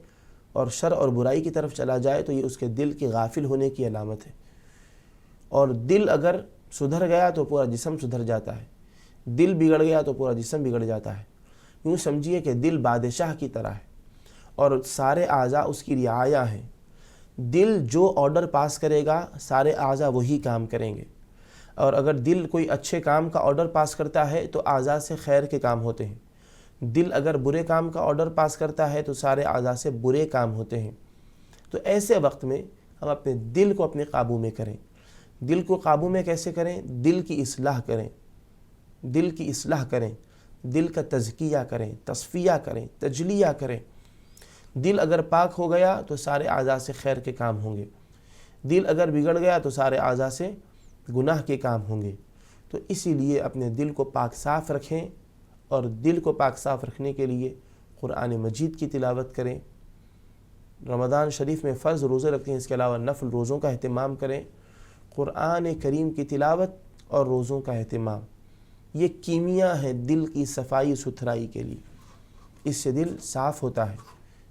اور شر اور برائی کی طرف چلا جائے تو یہ اس کے دل کے غافل ہونے کی علامت ہے۔ اور دل اگر سدھر گیا تو پورا جسم سدھر جاتا ہے، دل بگڑ گیا تو پورا جسم بگڑ جاتا ہے۔ یوں سمجھیے کہ دل بادشاہ کی طرح ہے اور سارے اعضاء اس کی رعایا ہیں۔ دل جو آرڈر پاس کرے گا، سارے اعضاء وہی کام کریں گے۔ اور اگر دل کوئی اچھے کام کا آرڈر پاس کرتا ہے تو اعضاء سے خیر کے کام ہوتے ہیں۔ دل اگر برے کام کا آرڈر پاس کرتا ہے تو سارے اعضاء سے برے کام ہوتے ہیں۔ تو ایسے وقت میں ہم اپنے دل کو اپنے قابو میں کریں۔ دل کو قابو میں کیسے کریں؟ دل کی اصلاح کریں، دل کی اصلاح کریں، دل کا تزکیہ کریں، تصفیہ کریں، تجلیہ کریں۔ دل اگر پاک ہو گیا تو سارے اعضاء سے خیر کے کام ہوں گے۔ دل اگر بگڑ گیا تو سارے اعضاء سے گناہ کے کام ہوں گے۔ تو اسی لیے اپنے دل کو پاک صاف رکھیں، اور دل کو پاک صاف رکھنے کے لیے قرآن مجید کی تلاوت کریں۔ رمضان شریف میں فرض روزے رکھتے ہیں، اس کے علاوہ نفل روزوں کا اہتمام کریں۔ قرآن کریم کی تلاوت اور روزوں کا اہتمام، یہ کیمیا ہے دل کی صفائی ستھرائی کے لیے۔ اس سے دل صاف ہوتا ہے،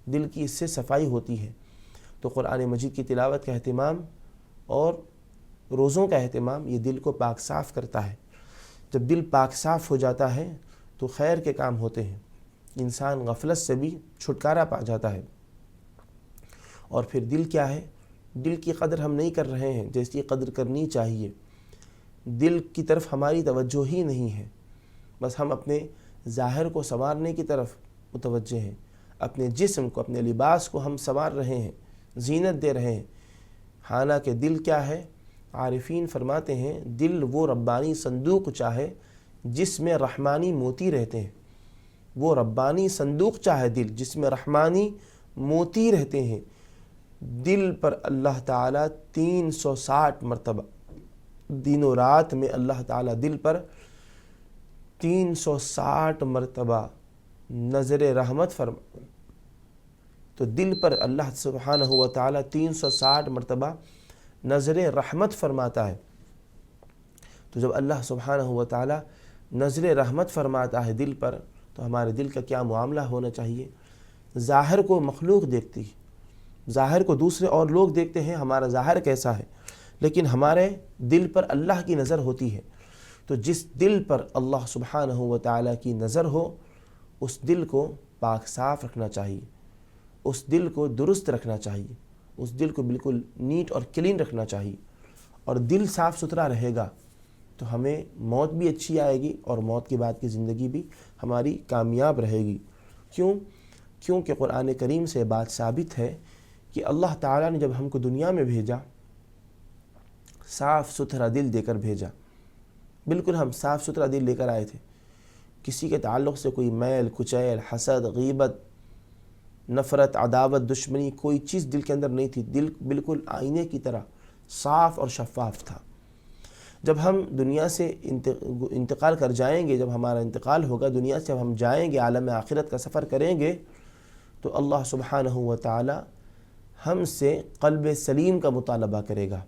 دل کی اس سے صفائی ہوتی ہے۔ تو قرآن مجید کی تلاوت کا اہتمام اور روزوں کا اہتمام یہ دل کو پاک صاف کرتا ہے۔ جب دل پاک صاف ہو جاتا ہے تو خیر کے کام ہوتے ہیں، انسان غفلت سے بھی چھٹکارا پا جاتا ہے۔ اور پھر دل کیا ہے؟ دل کی قدر ہم نہیں کر رہے ہیں جیسی قدر کرنی چاہیے۔ دل کی طرف ہماری توجہ ہی نہیں ہے، بس ہم اپنے ظاہر کو سنوارنے کی طرف متوجہ ہیں، اپنے جسم کو، اپنے لباس کو ہم سنوار رہے ہیں، زینت دے رہے ہیں۔ حالانکہ دل کیا ہے؟ عارفین فرماتے ہیں دل وہ ربانی صندوق چاہے جس میں رحمانی موتی رہتے ہیں۔ وہ ربانی صندوق چاہے دل جس میں رحمانی موتی رہتے ہیں۔ دل پر اللہ تعالیٰ 360 مرتبہ، دن و رات میں اللہ تعالیٰ دل پر 360 مرتبہ نظر رحمت فرما، تو دل پر اللہ سبحانہ و تعالیٰ 360 مرتبہ نظر رحمت فرماتا ہے۔ تو جب اللہ سبحانہ و تعالیٰ نظر رحمت فرماتا ہے دل پر، تو ہمارے دل کا کیا معاملہ ہونا چاہیے؟ ظاہر کو مخلوق دیکھتی ہے، ظاہر کو دوسرے اور لوگ دیکھتے ہیں ہمارا ظاہر کیسا ہے، لیکن ہمارے دل پر اللہ کی نظر ہوتی ہے۔ تو جس دل پر اللہ سبحانہ و تعالیٰ کی نظر ہو، اس دل کو پاک صاف رکھنا چاہیے، اس دل کو درست رکھنا چاہیے، اس دل کو بالکل نیٹ اور کلین رکھنا چاہیے۔ اور دل صاف ستھرا رہے گا تو ہمیں موت بھی اچھی آئے گی اور موت کے بعد کی زندگی بھی ہماری کامیاب رہے گی۔ کیونکہ قرآن کریم سے بات ثابت ہے کہ اللہ تعالیٰ نے جب ہم کو دنیا میں بھیجا، صاف ستھرا دل دے کر بھیجا۔ بالکل ہم صاف ستھرا دل لے کر آئے تھے۔ کسی کے تعلق سے کوئی میل کچیل حسد غیبت نفرت عداوت دشمنی کوئی چیز دل کے اندر نہیں تھی. دل بالکل آئینے کی طرح صاف اور شفاف تھا. جب ہم دنیا سے انتقال کر جائیں گے، جب ہمارا انتقال ہوگا دنیا سے، جب ہم جائیں گے عالم آخرت کا سفر کریں گے، تو اللہ سبحانہ و تعالی ہم سے قلب سلیم کا مطالبہ کرے گا.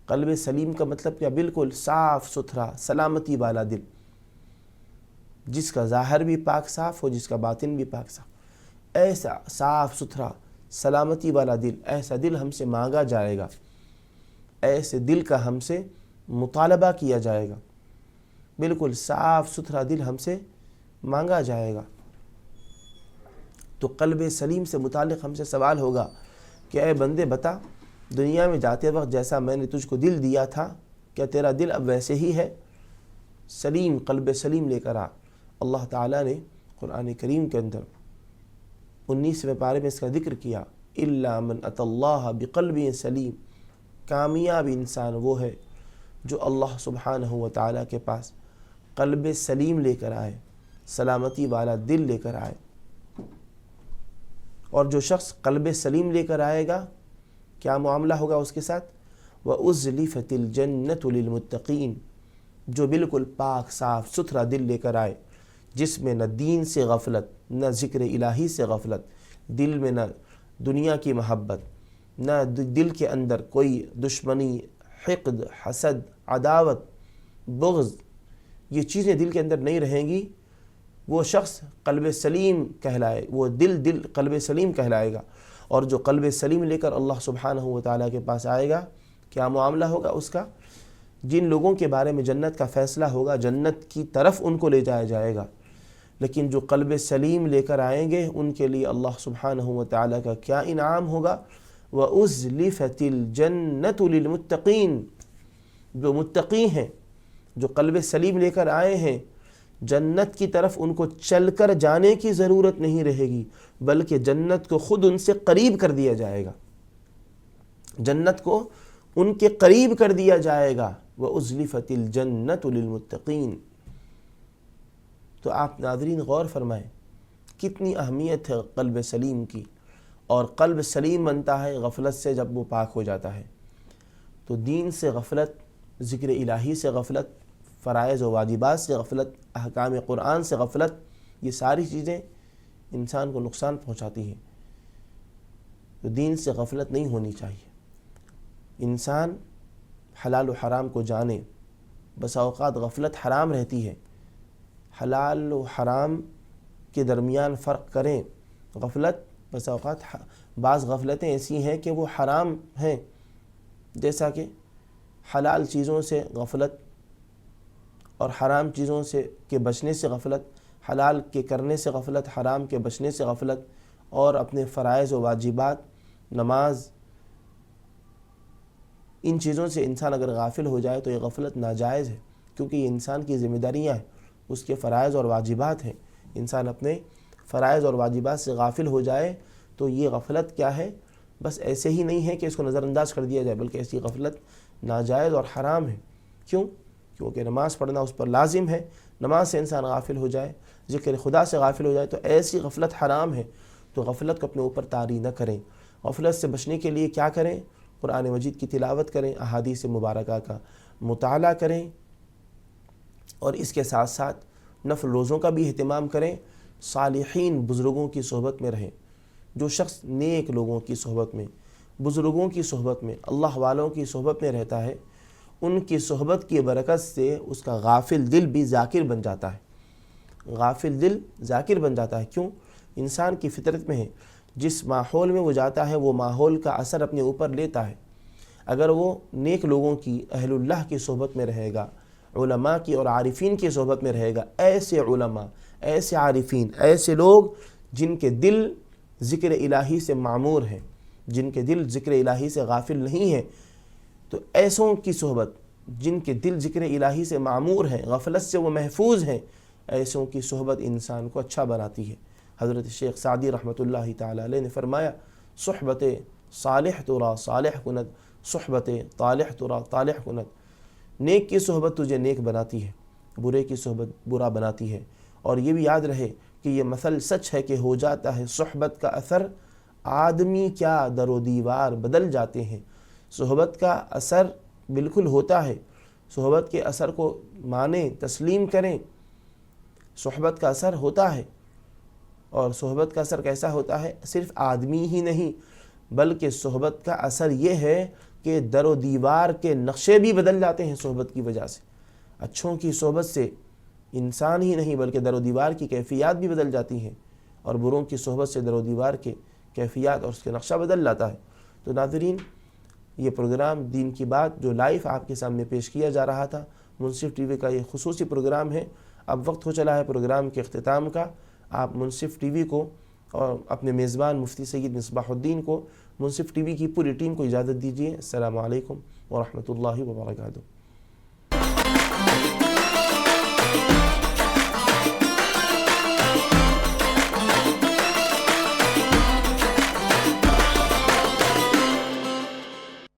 قلب سلیم کا مطلب کیا؟ بالکل صاف ستھرا سلامتی والا دل، جس کا ظاہر بھی پاک صاف ہو، جس کا باطن بھی پاک صاف. ایسا صاف ستھرا سلامتی والا دل، ایسا دل ہم سے مانگا جائے گا، ایسے دل کا ہم سے مطالبہ کیا جائے گا. بالکل صاف ستھرا دل ہم سے مانگا جائے گا. تو قلب سلیم سے متعلق ہم سے سوال ہوگا کہ اے بندے بتا، دنیا میں جاتے وقت جیسا میں نے تجھ کو دل دیا تھا، کیا تیرا دل اب ویسے ہی ہے؟ سلیم، قلب سلیم لے کر آ. اللہ تعالیٰ نے قرآن کریم کے اندر 19ویں پارے میں اس کا ذکر کیا، الا من اتی اللہ بقلب سلیم. کامیاب انسان وہ ہے جو اللہ سبحانہ و تعالیٰ کے پاس قلب سلیم لے کر آئے، سلامتی والا دل لے کر آئے. اور جو شخص قلب سلیم لے کر آئے گا، کیا معاملہ ہوگا اس کے ساتھ؟ وَأُزْلِفَتِ الْجَنَّةُ لِلْمُتَّقِينَ. جو بالکل پاک صاف ستھرا دل لے کر آئے، جس میں نہ دین سے غفلت، نہ ذکر الہی سے غفلت، دل میں نہ دنیا کی محبت، نہ دل کے اندر کوئی دشمنی حقد حسد عداوت بغض، یہ چیزیں دل کے اندر نہیں رہیں گی، وہ شخص قلب سلیم کہلائے، وہ دل قلب سلیم کہلائے گا. اور جو قلب سلیم لے کر اللہ سبحانہ و تعالیٰ کے پاس آئے گا، کیا معاملہ ہوگا اس کا؟ جن لوگوں کے بارے میں جنت کا فیصلہ ہوگا، جنت کی طرف ان کو لے جایا جائے گا. لیکن جو قلب سلیم لے کر آئیں گے، ان کے لیے اللہ سبحانہ و تعالیٰ کا کیا انعام ہوگا؟ وَأُزْلِفَتِ الْجَنَّةُ لِلْمُتَّقِينَ. جو متقی ہیں، جو قلب سلیم لے کر آئے ہیں، جنت کی طرف ان کو چل کر جانے کی ضرورت نہیں رہے گی، بلکہ جنت کو خود ان سے قریب کر دیا جائے گا. جنت کو ان کے قریب کر دیا جائے گا. وَأُزْلِفَتِ الْجَنَّةُ لِلْمُتَّقِينَ. تو آپ ناظرین غور فرمائیں، کتنی اہمیت ہے قلب سلیم کی. اور قلب سلیم بنتا ہے غفلت سے جب وہ پاک ہو جاتا ہے. تو دین سے غفلت، ذکر الہی سے غفلت، فرائض و واجبات سے غفلت، احکام قرآن سے غفلت، یہ ساری چیزیں انسان کو نقصان پہنچاتی ہیں. تو دین سے غفلت نہیں ہونی چاہیے. انسان حلال و حرام کو جانے. بسا اوقات غفلت حرام رہتی ہے، حلال و حرام کے درمیان فرق کریں. غفلت بسا اوقات بعض غفلتیں ایسی ہیں کہ وہ حرام ہیں، جیسا کہ حلال چیزوں سے غفلت اور حرام چیزوں سے کے بچنے سے غفلت، حلال کے کرنے سے غفلت، حرام کے بچنے سے غفلت، اور اپنے فرائض و واجبات، نماز، ان چیزوں سے انسان اگر غافل ہو جائے تو یہ غفلت ناجائز ہے، کیونکہ یہ انسان کی ذمہ داریاں ہیں، اس کے فرائض اور واجبات ہیں. انسان اپنے فرائض اور واجبات سے غافل ہو جائے تو یہ غفلت کیا ہے؟ بس ایسے ہی نہیں ہے کہ اس کو نظر انداز کر دیا جائے، بلکہ ایسی غفلت ناجائز اور حرام ہے. کیوں؟ کیونکہ نماز پڑھنا اس پر لازم ہے. نماز سے انسان غافل ہو جائے، ذکر خدا سے غافل ہو جائے تو ایسی غفلت حرام ہے. تو غفلت کو اپنے اوپر طاری نہ کریں. غفلت سے بچنے کے لیے کیا کریں؟ قرآن مجید کی تلاوت کریں، احادیث مبارکہ کا مطالعہ کریں، اور اس کے ساتھ ساتھ نفل روزوں کا بھی اہتمام کریں. صالحین بزرگوں کی صحبت میں رہیں. جو شخص نیک لوگوں کی صحبت میں، بزرگوں کی صحبت میں، اللہ والوں کی صحبت میں رہتا ہے، ان کی صحبت کی برکت سے اس کا غافل دل بھی ذاکر بن جاتا ہے. غافل دل ذاکر بن جاتا ہے. کیوں؟ انسان کی فطرت میں ہے، جس ماحول میں وہ جاتا ہے وہ ماحول کا اثر اپنے اوپر لیتا ہے. اگر وہ نیک لوگوں کی، اہل اللہ کی صحبت میں رہے گا، علماء کی اور عارفین کی صحبت میں رہے گا، ایسے علماء، ایسے عارفین، ایسے لوگ جن کے دل ذکر الہی سے معمور ہیں، جن کے دل ذکر الہی سے غافل نہیں ہیں، تو ایسوں کی صحبت، جن کے دل ذکر الہی سے معمور ہیں، غفلت سے وہ محفوظ ہیں، ایسوں کی صحبت انسان کو اچھا بناتی ہے. حضرت شیخ سعدی رحمۃ اللہ تعالی علیہ نے فرمایا، صحبت صالح ترا صالح کند، صحبت طالح ترا طالح کند. نیک کی صحبت تجھے نیک بناتی ہے. برے کی صحبت برا بناتی ہے۔ اور یہ بھی یاد رہے کہ یہ مثل سچ ہے کہ ہو جاتا ہے صحبت کا اثر، آدمی کیا در و دیوار بدل جاتے ہیں۔ صحبت کا اثر بالکل ہوتا ہے، صحبت کے اثر کو مانیں، تسلیم کریں۔ صحبت کا اثر ہوتا ہے، اور صحبت کا اثر کیسا ہوتا ہے؟ صرف آدمی ہی نہیں بلکہ صحبت کا اثر یہ ہے کہ در و دیوار کے نقشے بھی بدل جاتے ہیں صحبت کی وجہ سے۔ اچھوں کی صحبت سے انسان ہی نہیں بلکہ در و دیوار کی کیفیات بھی بدل جاتی ہیں، اور بروں کی صحبت سے در و دیوار کے کیفیات اور اس کے نقشہ بدل جاتا ہے۔ تو ناظرین، یہ پروگرام دین کی بات جو لائیو آپ کے سامنے پیش کیا جا رہا تھا، منصف ٹی وی کا یہ خصوصی پروگرام ہے۔ اب وقت ہو چلا ہے پروگرام کے اختتام کا۔ آپ منصف ٹی وی کو اور اپنے میزبان مفتی سید مصباح الدین کو، منصف ٹی وی کی پوری ٹیم کو اجازت دیجیے۔ السلام علیکم ورحمۃ اللہ وبرکاتہ۔